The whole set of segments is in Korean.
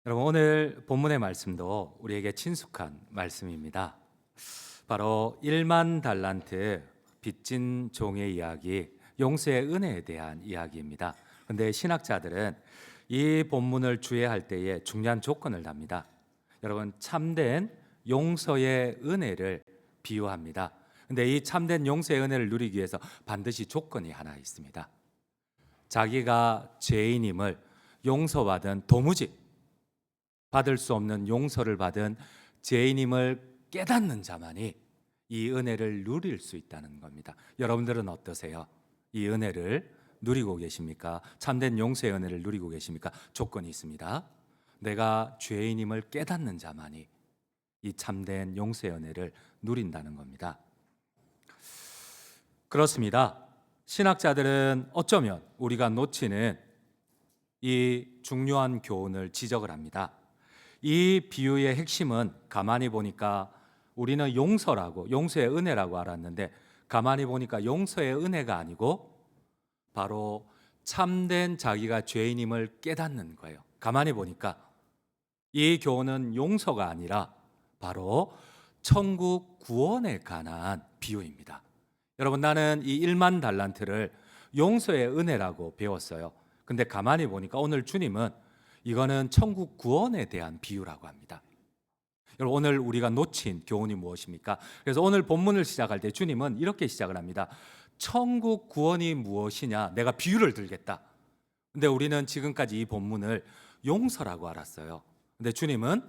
여러분, 오늘 본문의 말씀도 우리에게 친숙한 말씀입니다. 바로 1만 달란트 빚진 종의 이야기, 용서의 은혜에 대한 이야기입니다. 그런데 신학자들은 이 본문을 주의할 때에 중요한 조건을 답니다. 여러분, 참된 용서의 은혜를 비유합니다. 근데 이 참된 용서의 은혜를 누리기 위해서 반드시 조건이 하나 있습니다. 자기가 죄인임을 용서받은, 도무지 받을 수 없는 용서를 받은 죄인임을 깨닫는 자만이 이 은혜를 누릴 수 있다는 겁니다. 여러분들은 어떠세요? 이 은혜를 누리고 계십니까? 참된 용서의 은혜를 누리고 계십니까? 조건이 있습니다. 내가 죄인임을 깨닫는 자만이 이 참된 용서의 은혜를 누린다는 겁니다. 그렇습니다. 신학자들은 어쩌면 우리가 놓치는 이 중요한 교훈을 지적을 합니다. 이 비유의 핵심은 가만히 보니까 우리는 용서의 은혜라고 알았는데, 가만히 보니까 용서의 은혜가 아니고 바로 참된 자기가 죄인임을 깨닫는 거예요. 가만히 보니까 이 교훈은 용서가 아니라 바로 천국 구원에 관한 비유입니다. 여러분, 나는 이 1만 달란트를 용서의 은혜라고 배웠어요. 근데 가만히 보니까 오늘 주님은 이거는 천국 구원에 대한 비유라고 합니다. 여러분, 오늘 우리가 놓친 교훈이 무엇입니까? 그래서 오늘 본문을 시작할 때 주님은 이렇게 시작을 합니다. 천국 구원이 무엇이냐? 내가 비유를 들겠다. 근데 우리는 지금까지 이 본문을 용서라고 알았어요. 근데 주님은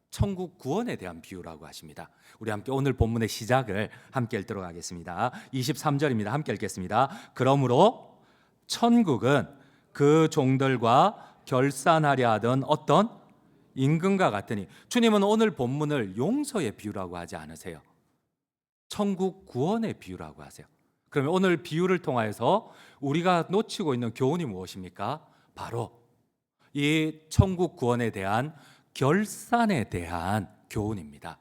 천국 구원에 대한 비유라고 하십니다. 우리 함께 오늘 본문의 시작을 함께 읽도록 하겠습니다. 23절입니다. 함께 읽겠습니다. 그러므로 천국은 그 종들과 결산하려 하던 어떤 임금과 같으니, 주님은 오늘 본문을 용서의 비유라고 하지 않으세요. 천국 구원의 비유라고 하세요. 그러면 오늘 비유를 통하여서 우리가 놓치고 있는 교훈이 무엇입니까? 바로 이 천국 구원에 대한 결산에 대한 교훈입니다.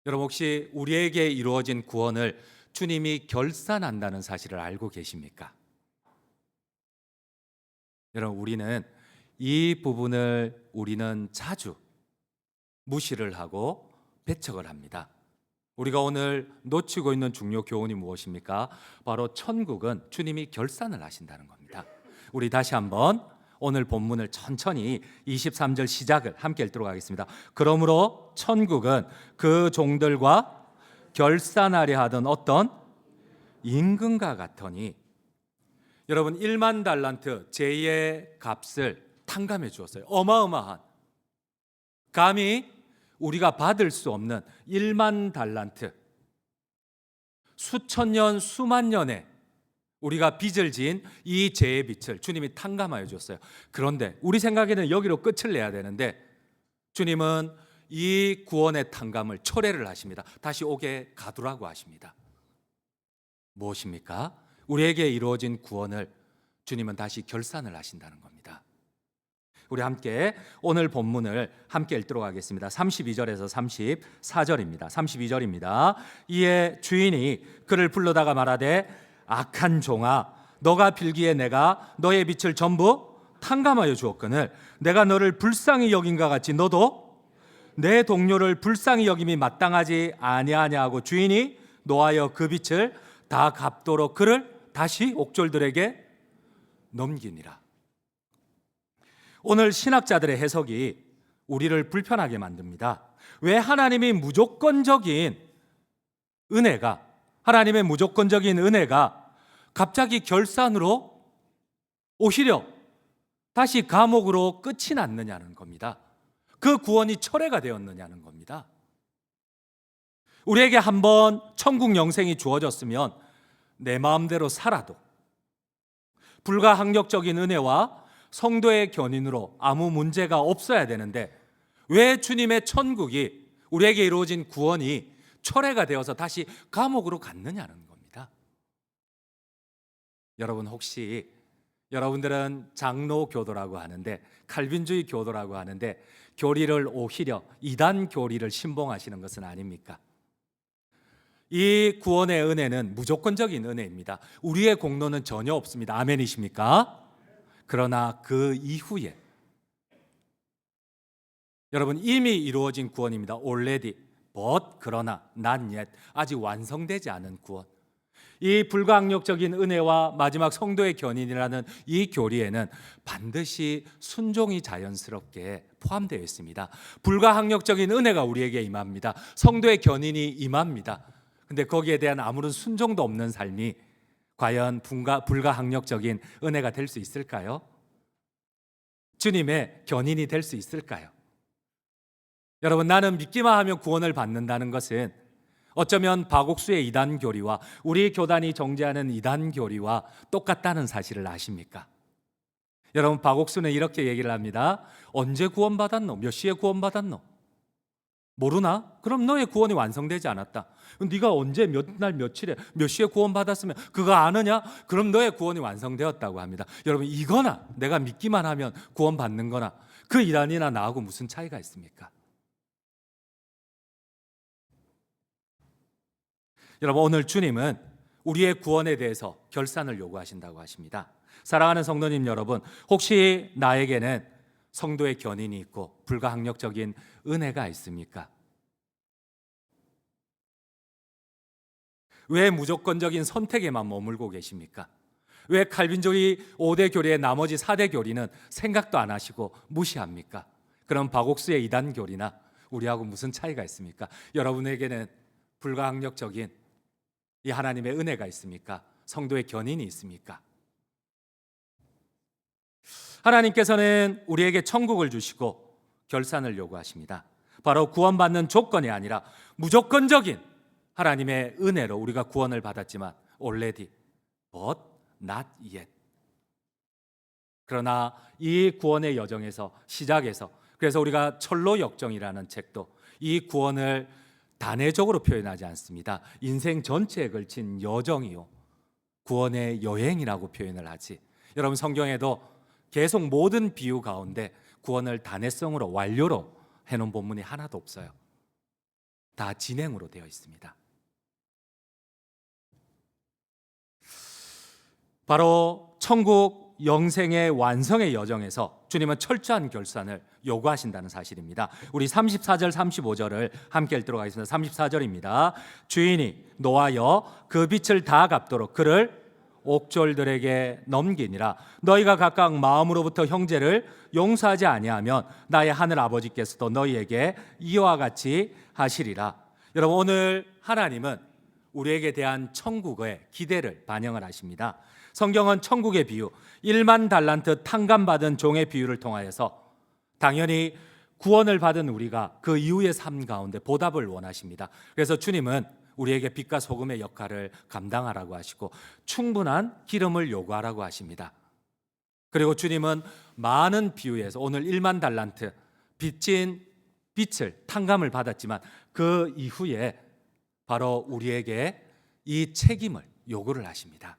여러분, 혹시 우리에게 이루어진 구원을 주님이 결산한다는 사실을 알고 계십니까? 여러분, 우리는 이 부분을 자주 무시를 하고 배척을 합니다. 우리가 오늘 놓치고 있는 중요 교훈이 무엇입니까? 바로 천국은 주님이 결산을 하신다는 겁니다. 우리 다시 한번 오늘 본문을 천천히 23절 시작을 함께 읽도록 하겠습니다. 그러므로 천국은 그 종들과 결산하려 하던 어떤 임금과 같으니, 여러분, 1만 달란트 제2의 값을 탕감해 주었어요. 어마어마한, 감히 우리가 받을 수 없는 1만 달란트, 수천 년 수만 년에 우리가 빚을 지은 이 죄의 빚을 주님이 탕감하여 주었어요. 그런데 우리 생각에는 여기로 끝을 내야 되는데 주님은 이 구원의 탕감을 철회를 하십니다. 다시 오게 가두라고 하십니다. 무엇입니까? 우리에게 이루어진 구원을 주님은 다시 결산을 하신다는 겁니다. 우리 함께 오늘 본문을 함께 읽도록 하겠습니다. 32절에서 34절입니다. 32절입니다. 이에 주인이 그를 불러다가 말하되, 악한 종아, 너가 빌기에 내가 너의 빚을 전부 탕감하여 주었거늘 내가 너를 불쌍히 여긴과 같이 너도 내 동료를 불쌍히 여김이 마땅하지 아니하냐 하고 주인이 노하여 그 빚을 다 갚도록 그를 다시 옥졸들에게 넘기니라. 오늘 신학자들의 해석이 우리를 불편하게 만듭니다. 왜 하나님의 무조건적인 은혜가 갑자기 결산으로 오히려 다시 감옥으로 끝이 났느냐는 겁니다. 그 구원이 철회가 되었느냐는 겁니다. 우리에게 한번 천국 영생이 주어졌으면 내 마음대로 살아도 불가항력적인 은혜와 성도의 견인으로 아무 문제가 없어야 되는데, 왜 주님의 천국이, 우리에게 이루어진 구원이 철회가 되어서 다시 감옥으로 갔느냐는 겁니다. 여러분, 혹시 여러분들은 장로 교도라고 하는데, 칼빈주의 교도라고 하는데, 교리를 오히려 이단 교리를 신봉하시는 것은 아닙니까? 이 구원의 은혜는 무조건적인 은혜입니다. 우리의 공로는 전혀 없습니다. 아멘이십니까? 그러나 그 이후에 여러분, 이미 이루어진 구원입니다. already, but 그러나 not yet, 아직 완성되지 않은 구원. 이 불가항력적인 은혜와 마지막 성도의 견인이라는 이 교리에는 반드시 순종이 자연스럽게 포함되어 있습니다. 불가항력적인 은혜가 우리에게 임합니다. 성도의 견인이 임합니다. 근데 거기에 대한 아무런 순종도 없는 삶이 과연 불가항력적인 은혜가 될 수 있을까요? 주님의 견인이 될 수 있을까요? 여러분, 나는 믿기만 하면 구원을 받는다는 것은 어쩌면 박옥수의 이단 교리와 우리 교단이 정죄하는 이단 교리와 똑같다는 사실을 아십니까? 여러분, 박옥수는 이렇게 얘기를 합니다. 언제 구원받았노? 몇 시에 구원받았노? 모르나? 그럼 너의 구원이 완성되지 않았다. 네가 언제 몇 날 며칠에 몇 시에 구원받았으면 그거 아느냐? 그럼 너의 구원이 완성되었다고 합니다. 여러분, 이거나 내가 믿기만 하면 구원받는 거나 그 이단이나 나하고 무슨 차이가 있습니까? 여러분, 오늘 주님은 우리의 구원에 대해서 결산을 요구하신다고 하십니다. 사랑하는 성도님 여러분, 혹시 나에게는 성도의 견인이 있고 불가항력적인 은혜가 있습니까? 왜 무조건적인 선택에만 머물고 계십니까? 왜 칼빈주의 5대 교리의 나머지 4대 교리는 생각도 안 하시고 무시합니까? 그럼 박옥수의 이단 교리나 우리하고 무슨 차이가 있습니까? 여러분에게는 불가항력적인 이 하나님의 은혜가 있습니까? 성도의 견인이 있습니까? 하나님께서는 우리에게 천국을 주시고 결산을 요구하십니다. 바로 구원받는 조건이 아니라 무조건적인 하나님의 은혜로 우리가 구원을 받았지만 already, but not yet. 그러나 이 구원의 여정에서 시작해서, 그래서 우리가 철로 역정이라는 책도 이 구원을 단회적으로 표현하지 않습니다. 인생 전체에 걸친 여정이요, 구원의 여행이라고 표현을 하지. 여러분, 성경에도 계속 모든 비유 가운데 구원을 단회성으로 완료로 해놓은 본문이 하나도 없어요. 다 진행으로 되어 있습니다. 바로 천국 영생의 완성의 여정에서 주님은 철저한 결산을 요구하신다는 사실입니다. 우리 34절 35절을 함께 읽도록 하겠습니다. 34절입니다. 주인이 노하여 그 빚을 다 갚도록 그를 옥졸들에게 넘기니라. 너희가 각각 마음으로부터 형제를 용서하지 아니하면 나의 하늘 아버지께서도 너희에게 이와 같이 하시리라. 여러분, 오늘 하나님은 우리에게 대한 천국의 기대를 반영을 하십니다. 성경은 천국의 비유, 1만 달란트 탕감받은 종의 비유를 통하여서 당연히 구원을 받은 우리가 그 이후의 삶 가운데 보답을 원하십니다. 그래서 주님은 우리에게 빛과 소금의 역할을 감당하라고 하시고 충분한 기름을 요구하라고 하십니다. 그리고 주님은 많은 비유에서 오늘 1만 달란트 빚진 빚을 탕감을 받았지만 그 이후에 바로 우리에게 이 책임을 요구를 하십니다.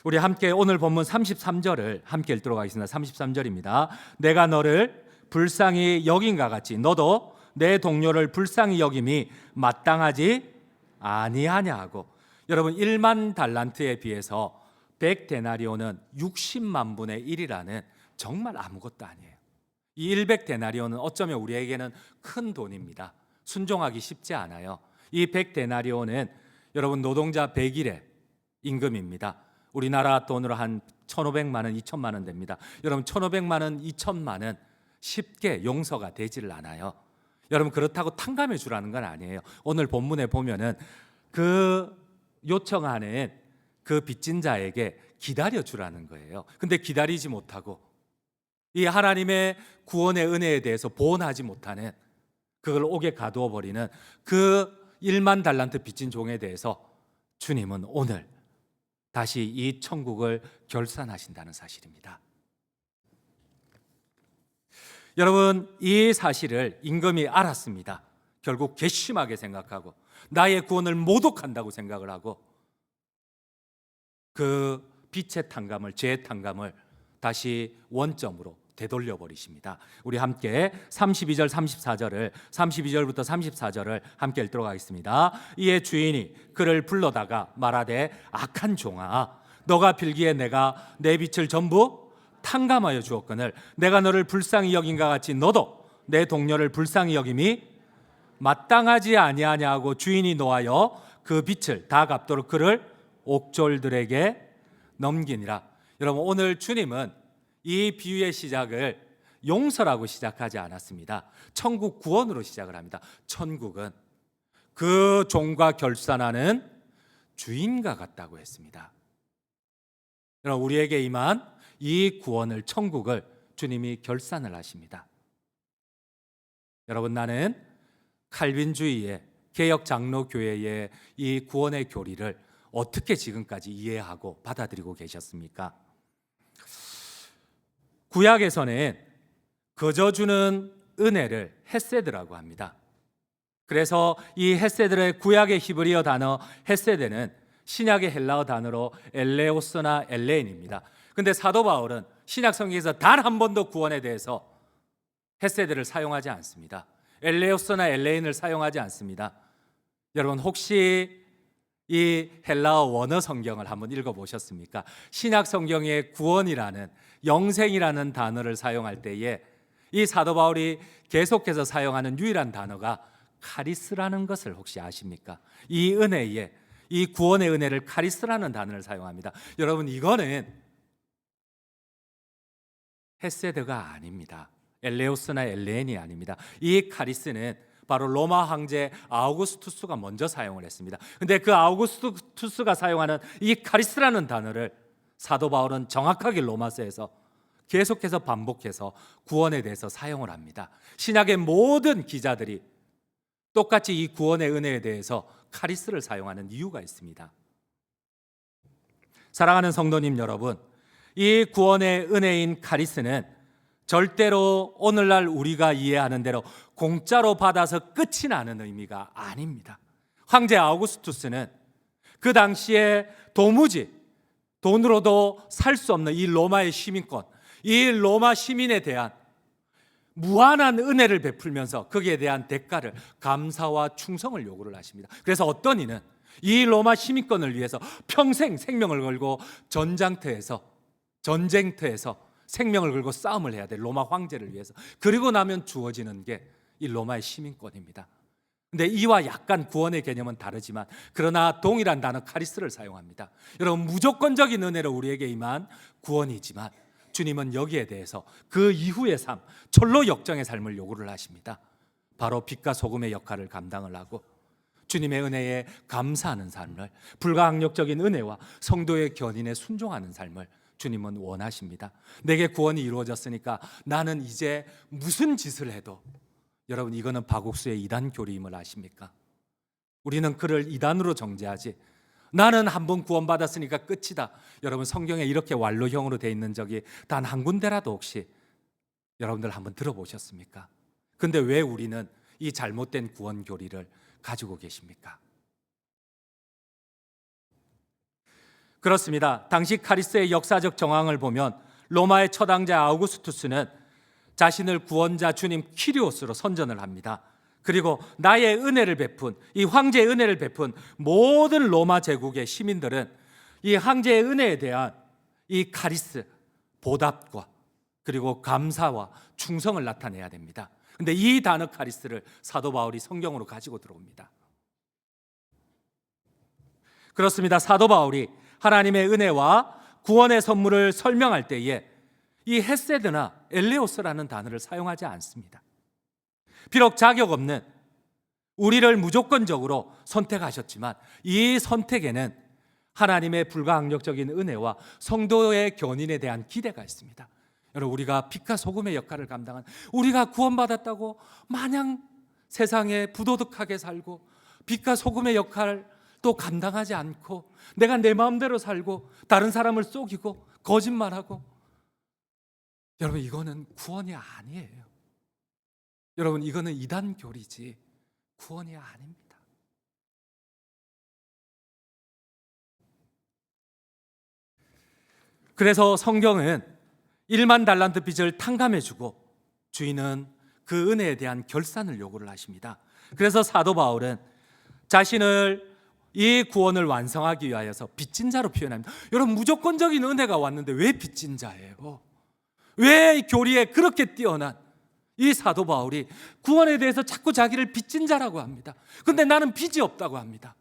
우리 함께 오늘 본문 33절을 함께 읽도록 하겠습니다. 33절입니다. 내가 너를 불쌍히 여긴과 같이 너도 내 동료를 불쌍히 여김이 마땅하지 아니하냐 하고. 여러분, 1만 달란트에 비해서 100데나리온은 60만 분의 1이라는 정말 아무것도 아니에요. 이 100데나리온은 어쩌면 우리에게는 큰 돈입니다. 순종하기 쉽지 않아요. 이 100데나리온은 여러분 노동자 100일의 임금입니다. 우리나라 돈으로 한 1,500만 원, 2천만 원 됩니다. 여러분, 1,500만 원, 2천만 원 쉽게 용서가 되지를 않아요. 여러분, 그렇다고 탕감해 주라는 건 아니에요. 오늘 본문에 보면은 그 요청하는 그 빚진 자에게 기다려 주라는 거예요. 근데 기다리지 못하고 이 하나님의 구원의 은혜에 대해서 보온하지 못하는, 그걸 옥에 가두어 버리는 그 1만 달란트 빚진 종에 대해서 주님은 오늘 다시 이 천국을 결산하신다는 사실입니다. 여러분, 이 사실을 임금이 알았습니다. 결국 괘씸하게 생각하고 나의 구원을 모독한다고 생각을 하고 그 빚의 탕감을, 죄의 탕감을 다시 원점으로 되돌려 버리십니다. 우리 함께 32절 34절을 32절부터 34절을 함께 읽도록 하겠습니다. 이에 주인이 그를 불러다가 말하되 악한 종아, 너가 빌기에 내가 내 빚을 전부 탕감하여 주었거늘 내가 너를 불쌍히 여긴가 같이 너도 내 동료를 불쌍히 여김이 마땅하지 아니하냐고 주인이 노하여 그 빚을 다 갚도록 그를 옥졸들에게 넘기니라. 여러분, 오늘 주님은 이 비유의 시작을 용서라고 시작하지 않았습니다. 천국 구원으로 시작을 합니다. 천국은 그 종과 결산하는 주인과 같다고 했습니다. 여러분, 우리에게 임한 이 구원을, 천국을 주님이 결산을 하십니다. 여러분, 나는 칼빈주의의 개혁 장로교회의 이 구원의 교리를 어떻게 지금까지 이해하고 받아들이고 계셨습니까? 구약에서는 거저 주는 은혜를 헤세드라고 합니다. 그래서 이 헤세드의 구약의 히브리어 단어 헤세드는 신약의 헬라어 단어로 엘레오스나 엘레인입니다. 근데 사도 바울은 신약 성경에서 단 한 번도 구원에 대해서 헤세드를 사용하지 않습니다. 엘레오스나 엘레인을 사용하지 않습니다. 여러분, 혹시 이 헬라어 원어 성경을 한번 읽어보셨습니까? 신약 성경의 구원이라는, 영생이라는 단어를 사용할 때에 이 사도 바울이 계속해서 사용하는 유일한 단어가 카리스라는 것을 혹시 아십니까? 이 은혜에, 이 구원의 은혜를 카리스라는 단어를 사용합니다. 여러분, 이거는 헤세드가 아닙니다. 엘레오스나 엘레인이 아닙니다. 이 카리스는 바로 로마 황제 아우구스투스가 먼저 사용을 했습니다. 근데 그 아우구스투스가 사용하는 이 카리스라는 단어를 사도 바울은 정확하게 로마서에서 계속해서 반복해서 구원에 대해서 사용을 합니다. 신약의 모든 기자들이 똑같이 이 구원의 은혜에 대해서 카리스를 사용하는 이유가 있습니다. 사랑하는 성도님 여러분, 이 구원의 은혜인 카리스는 절대로 오늘날 우리가 이해하는 대로 공짜로 받아서 끝이 나는 의미가 아닙니다. 황제 아우구스투스는 그 당시에 도무지 돈으로도 살 수 없는 이 로마의 시민권, 이 로마 시민에 대한 무한한 은혜를 베풀면서 거기에 대한 대가를, 감사와 충성을 요구를 하십니다. 그래서 어떤 이는 이 로마 시민권을 위해서 평생 생명을 걸고 전쟁터에서 생명을 걸고 싸움을 해야 돼, 로마 황제를 위해서. 그리고 나면 주어지는 게 이 로마의 시민권입니다. 근데 이와 약간 구원의 개념은 다르지만 그러나 동일한 단어 카리스를 사용합니다. 여러분, 무조건적인 은혜로 우리에게 임한 구원이지만 주님은 여기에 대해서 그 이후의 삶, 철로 역정의 삶을 요구를 하십니다. 바로 빛과 소금의 역할을 감당을 하고 주님의 은혜에 감사하는 삶을, 불가항력적인 은혜와 성도의 견인에 순종하는 삶을 주님은 원하십니다. 내게 구원이 이루어졌으니까 나는 이제 무슨 짓을 해도, 여러분, 이거는 박옥수의 이단 교리임을 아십니까? 우리는 그를 이단으로 정죄하지, 나는 한번 구원받았으니까 끝이다. 여러분, 성경에 이렇게 완로형으로 되어 있는 적이 단 한 군데라도 혹시 여러분들 한번 들어보셨습니까? 근데 왜 우리는 이 잘못된 구원 교리를 가지고 계십니까? 그렇습니다. 당시 카리스의 역사적 정황을 보면 로마의 첫 황제 아우구스투스는 자신을 구원자 주님 키리오스로 선전을 합니다. 그리고 나의 은혜를 베푼, 이 황제의 은혜를 베푼 모든 로마 제국의 시민들은 이 황제의 은혜에 대한 이 카리스, 보답과 그리고 감사와 충성을 나타내야 됩니다. 근데 이 단어 카리스를 사도 바울이 성경으로 가지고 들어옵니다. 그렇습니다. 사도 바울이 하나님의 은혜와 구원의 선물을 설명할 때에 이 헤세드나 엘레오스라는 단어를 사용하지 않습니다. 비록 자격 없는 우리를 무조건적으로 선택하셨지만 이 선택에는 하나님의 불가항력적인 은혜와 성도의 견인에 대한 기대가 있습니다. 여러분, 우리가 빛과 소금의 역할을 감당한, 우리가 구원받았다고 마냥 세상에 부도덕하게 살고 빛과 소금의 역할을 또 감당하지 않고 내가 내 마음대로 살고 다른 사람을 속이고 거짓말하고, 여러분, 이거는 구원이 아니에요. 여러분, 이거는 이단 교리지 구원이 아닙니다. 그래서 성경은 1만 달란트 빚을 탕감해주고 주인은 그 은혜에 대한 결산을 요구를 하십니다. 그래서 사도 바울은 자신을 이 구원을 완성하기 위하여서 빚진 자로 표현합니다. 여러분, 무조건적인 은혜가 왔는데 왜 빚진 자예요? 왜 교리에 그렇게 뛰어난 이 사도 바울이 구원에 대해서 자꾸 자기를 빚진 자라고 합니다. 근데 나는 빚이 없다고 합니다.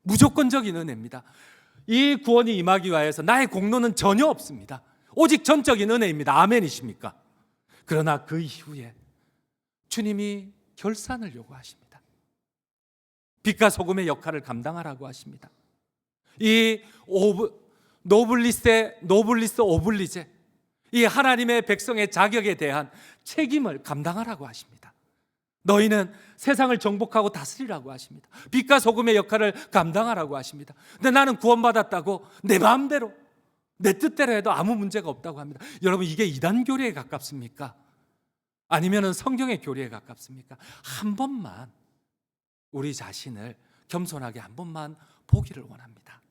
무조건적인 은혜입니다. 이 구원이 임하기 위하여서 나의 공로는 전혀 없습니다. 오직 전적인 은혜입니다. 아멘이십니까? 그러나 그 이후에 주님이 결산을 요구하십니다. 빛과 소금의 역할을 감당하라고 하십니다. 이 노블리스 오블리제, 이 하나님의 백성의 자격에 대한 책임을 감당하라고 하십니다. 너희는 세상을 정복하고 다스리라고 하십니다. 빛과 소금의 역할을 감당하라고 하십니다. 근데 나는 구원받았다고 내 마음대로 내 뜻대로 해도 아무 문제가 없다고 합니다. 여러분, 이게 이단 교리에 가깝습니까? 아니면 성경의 교리에 가깝습니까? 한 번만 우리 자신을 겸손하게 한 번만 보기를 원합니다.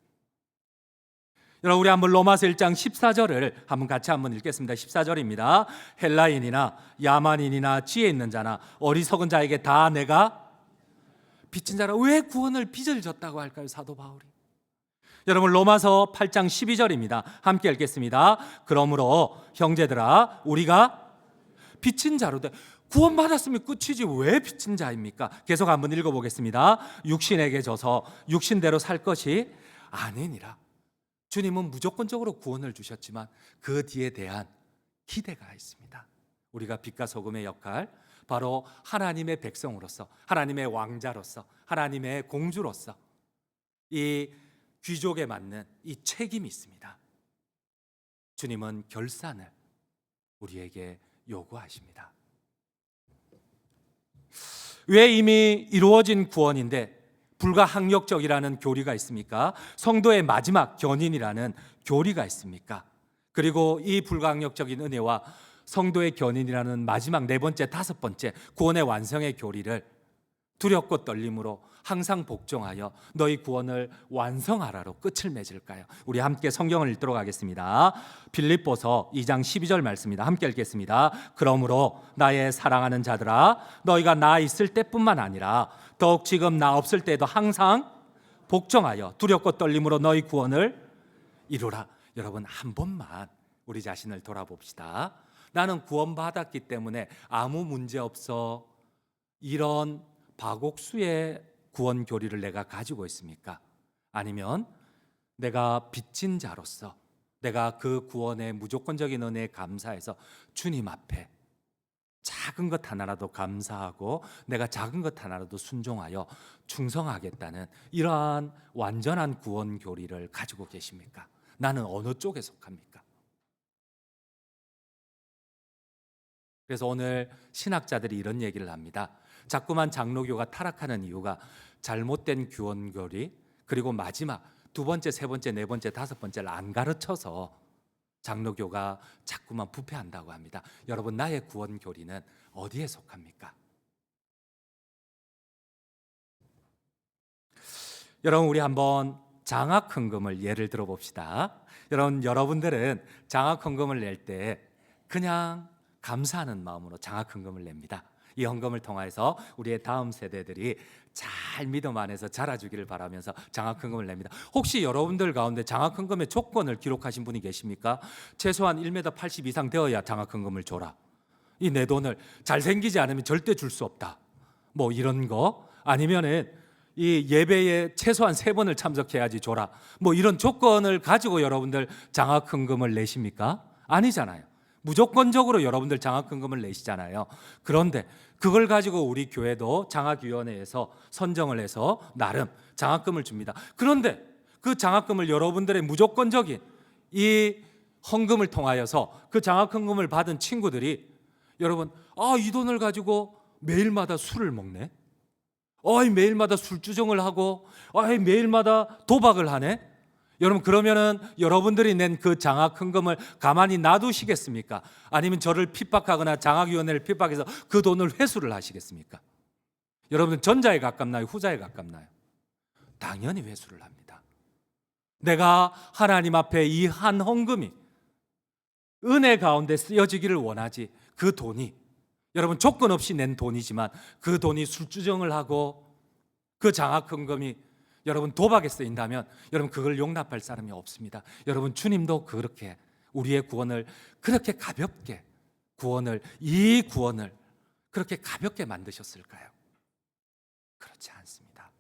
여러분, 우리 한번 로마서 1장 14절을 한번 같이 한번 읽겠습니다. 14절입니다. 헬라인이나 야만인이나 지혜 있는 자나 어리석은 자에게 다 내가 빚진 자라. 왜 구원을 빚을 졌다고 할까요, 사도 바울이? 여러분, 로마서 8장 12절입니다. 함께 읽겠습니다. 그러므로 형제들아, 우리가 빚진 자로 돼. 구원받았으면 끝이지 왜 빚진 자입니까? 계속 한번 읽어보겠습니다. 육신에게 져서 육신대로 살 것이 아니니라. 주님은 무조건적으로 구원을 주셨지만 그 뒤에 대한 기대가 있습니다. 우리가 빛과 소금의 역할, 바로 하나님의 백성으로서, 하나님의 왕자로서, 하나님의 공주로서 이 귀족에 맞는 이 책임이 있습니다. 주님은 결산을 우리에게 요구하십니다. 왜 이미 이루어진 구원인데 불가항력적이라는 교리가 있습니까? 성도의 마지막 견인이라는 교리가 있습니까? 그리고 이 불가항력적인 은혜와 성도의 견인이라는 마지막 네 번째, 다섯 번째 구원의 완성의 교리를 두렵고 떨림으로 항상 복종하여 너희 구원을 완성하라로 끝을 맺을까요? 우리 함께 성경을 읽도록 하겠습니다. 빌립보서 2장 12절 말씀입니다. 함께 읽겠습니다. 그러므로 나의 사랑하는 자들아, 너희가 나 있을 때뿐만 아니라 더욱 지금 나 없을 때도 항상 복종하여 두렵고 떨림으로 너희 구원을 이루라. 여러분, 한 번만 우리 자신을 돌아봅시다. 나는 구원받았기 때문에 아무 문제 없어, 이런 박옥수의 구원 교리를 내가 가지고 있습니까? 아니면 내가 빚진 자로서 내가 그 구원의 무조건적인 은혜에 감사해서 주님 앞에 작은 것 하나라도 감사하고 내가 작은 것 하나라도 순종하여 충성하겠다는 이러한 완전한 구원 교리를 가지고 계십니까? 나는 어느 쪽에 속합니까? 그래서 오늘 신학자들이 이런 얘기를 합니다. 자꾸만 장로교가 타락하는 이유가 잘못된 구원 교리, 그리고 마지막 두 번째, 세 번째, 네 번째, 다섯 번째를 안 가르쳐서 장로교가 자꾸만 부패한다고 합니다. 여러분, 나의 구원 교리는 어디에 속합니까? 여러분, 우리 한번 장학헌금을 예를 들어 봅시다. 여러분들은 장학헌금을 낼 때 그냥 감사하는 마음으로 장학헌금을 냅니다. 이 헌금을 통해서 우리의 다음 세대들이 잘 믿음 안에서 자라주기를 바라면서 장학헌금을 냅니다. 혹시 여러분들 가운데 장학헌금의 조건을 기록하신 분이 계십니까? 최소한 1m 80 이상 되어야 장학헌금을 줘라. 이 내 돈을 잘생기지 않으면 절대 줄 수 없다. 뭐 이런 거, 아니면은 이 예배에 최소한 3번을 참석해야지 줘라. 뭐 이런 조건을 가지고 여러분들 장학헌금을 내십니까? 아니잖아요. 무조건적으로 여러분들 장학헌금을 내시잖아요. 그런데 그걸 가지고 우리 교회도 장학위원회에서 선정을 해서 나름 장학금을 줍니다. 그런데 그 장학금을 여러분들의 무조건적인 이 헌금을 통하여서 그 장학헌금을 받은 친구들이 여러분, 이 돈을 가지고 매일마다 술을 먹네? 매일마다 술주정을 하고 매일마다 도박을 하네? 여러분, 그러면은 여러분들이 낸 그 장학헌금을 가만히 놔두시겠습니까? 아니면 저를 핍박하거나 장학위원회를 핍박해서 그 돈을 회수를 하시겠습니까? 여러분, 전자에 가깝나요? 후자에 가깝나요? 당연히 회수를 합니다. 내가 하나님 앞에 이 한 헌금이 은혜 가운데 쓰여지기를 원하지, 그 돈이 여러분 조건 없이 낸 돈이지만 그 돈이 술주정을 하고 그 장학헌금이 여러분 도박에 쓰인다면 여러분 그걸 용납할 사람이 없습니다. 여러분, 주님도 그렇게 우리의 구원을 그렇게 가볍게 이 구원을 그렇게 가볍게 만드셨을까요? 그렇지 않습니다.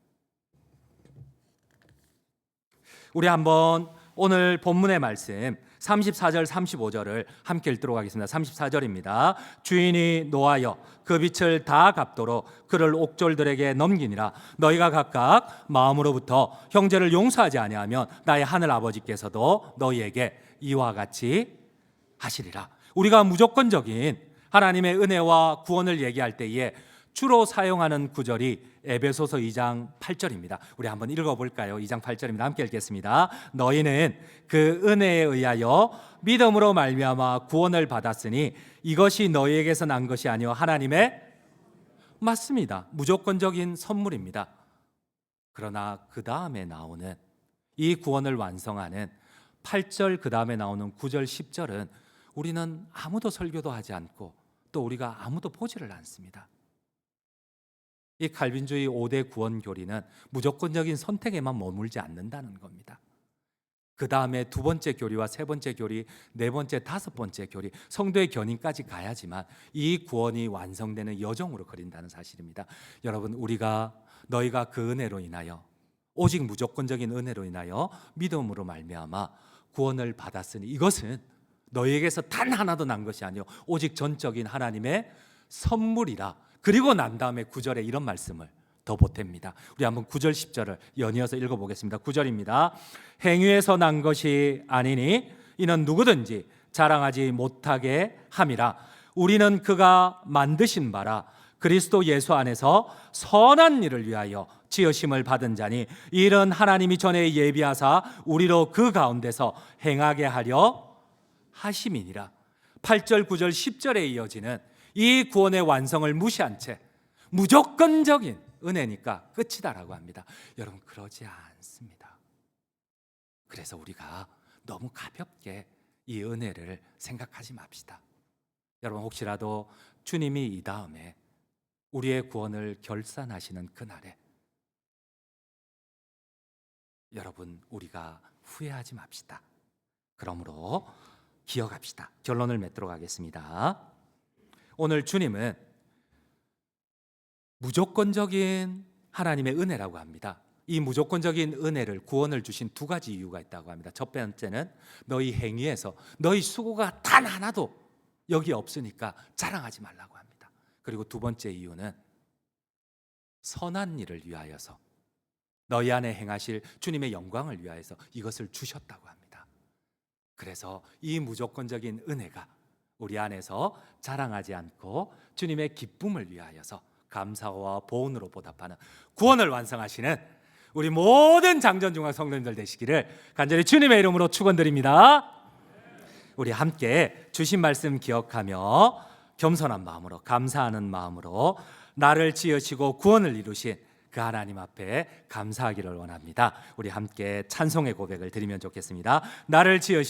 우리 한번 오늘 본문의 말씀 34절 35절을 함께 읽도록 하겠습니다. 34절입니다. 주인이 노하여 그 빛을 다 갚도록 그를 옥졸들에게 넘기니라. 너희가 각각 마음으로부터 형제를 용서하지 아니하면 나의 하늘 아버지께서도 너희에게 이와 같이 하시리라. 우리가 무조건적인 하나님의 은혜와 구원을 얘기할 때에 주로 사용하는 구절이 에베소서 2장 8절입니다. 우리 한번 읽어볼까요? 2장 8절입니다. 함께 읽겠습니다. 너희는 그 은혜에 의하여 믿음으로 말미암아 구원을 받았으니 이것이 너희에게서 난 것이 아니요 하나님의 맞습니다. 무조건적인 선물입니다. 그러나 그 다음에 나오는 이 구원을 완성하는 8절 그 다음에 나오는 9절 10절은 우리는 아무도 설교도 하지 않고 또 우리가 아무도 보지를 않습니다. 이 칼빈주의 5대 구원 교리는 무조건적인 선택에만 머물지 않는다는 겁니다. 그 다음에 두 번째 교리와 세 번째 교리, 네 번째, 다섯 번째 교리, 성도의 견인까지 가야지만 이 구원이 완성되는 여정으로 그린다는 사실입니다. 여러분, 너희가 그 은혜로 인하여 오직 무조건적인 은혜로 인하여 믿음으로 말미암아 구원을 받았으니 이것은 너희에게서 단 하나도 난 것이 아니요 오직 전적인 하나님의 선물이라. 그리고 난 다음에 9절에 이런 말씀을 더 보탭니다. 우리 한번 9절 10절을 연이어서 읽어보겠습니다. 9절입니다. 행위에서 난 것이 아니니 이는 누구든지 자랑하지 못하게 함이라. 우리는 그가 만드신 바라 그리스도 예수 안에서 선한 일을 위하여 지으심을 받은 자니 이런 하나님이 전에 예비하사 우리로 그 가운데서 행하게 하려 하심이니라. 8절 9절 10절에 이어지는 이 구원의 완성을 무시한 채 무조건적인 은혜니까 끝이다라고 합니다. 여러분, 그러지 않습니다. 그래서 우리가 너무 가볍게 이 은혜를 생각하지 맙시다. 여러분, 혹시라도 주님이 이 다음에 우리의 구원을 결산하시는 그날에 여러분, 우리가 후회하지 맙시다. 그러므로 기억합시다. 결론을 맺도록 하겠습니다. 오늘 주님은 무조건적인 하나님의 은혜라고 합니다. 이 무조건적인 은혜를, 구원을 주신 두 가지 이유가 있다고 합니다. 첫 번째는 너희 행위에서 너희 수고가 단 하나도 여기 없으니까 자랑하지 말라고 합니다. 그리고 두 번째 이유는 선한 일을 위하여서 너희 안에 행하실 주님의 영광을 위하여서 이것을 주셨다고 합니다. 그래서 이 무조건적인 은혜가 우리 안에서 자랑하지 않고 주님의 기쁨을 위하여서 감사와 보응으로 보답하는 구원을 완성하시는 우리 모든 장전중앙 성도님들 되시기를 간절히 주님의 이름으로 축원드립니다. 우리 함께 주신 말씀 기억하며 겸손한 마음으로, 감사하는 마음으로 나를 지으시고 구원을 이루신 그 하나님 앞에 감사하기를 원합니다. 우리 함께 찬송의 고백을 드리면 좋겠습니다. 나를 지으신